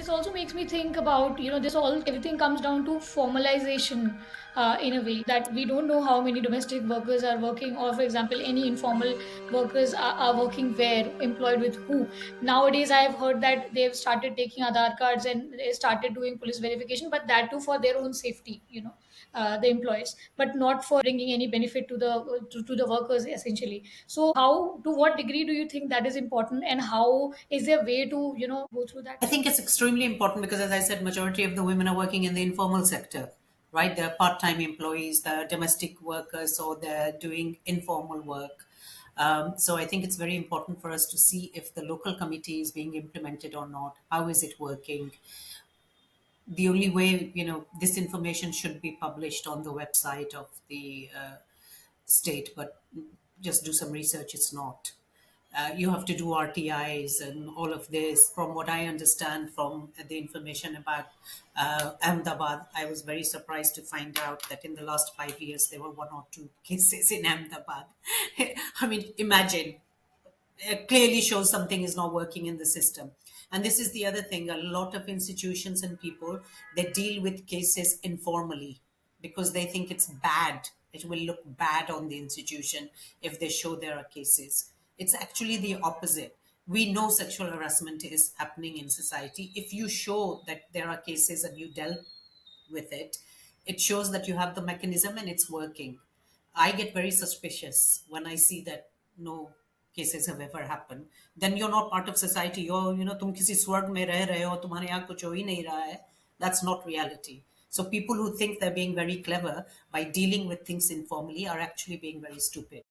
this also makes me think about, everything comes down to formalization, in a way that we don't know how many domestic workers are working, or for example, any informal workers are working where, employed with who. Nowadays, I have heard that they've started taking Aadhaar cards and they started doing police verification, but that too for their own safety, the employees, but not for bringing any benefit to to the workers essentially. So, how, to what degree do you think that is important, and how is there a way to, go through that? I think it's extremely important because, as I said, majority of the women are working in the informal sector, right? They're part-time employees, they're domestic workers, or they're doing informal work. So I think it's very important for us to see if the local committee is being implemented or not. How is it working? The only way, this information should be published on the website of the state, but just do some research, it's not. You have to do RTIs and all of this. From what I understand from the information about Ahmedabad, I was very surprised to find out that in the last 5 years there were one or two cases in Ahmedabad. I mean, imagine, it clearly shows something is not working in the system. And this is the other thing, a lot of institutions and people, they deal with cases informally because they think it's bad, it will look bad on the institution if they show there are cases. It's actually the opposite. We know sexual harassment is happening in society. If you show that there are cases and you dealt with it, it shows that you have the mechanism and it's working. I get very suspicious when I see that no cases have ever happened. Then you're not part of society. You're, तुम किसी स्वर्ग में रह रहे हो, तुम्हारे यहाँ कुछ हो ही नहीं रहा है. That's not reality. So people who think they're being very clever by dealing with things informally are actually being very stupid.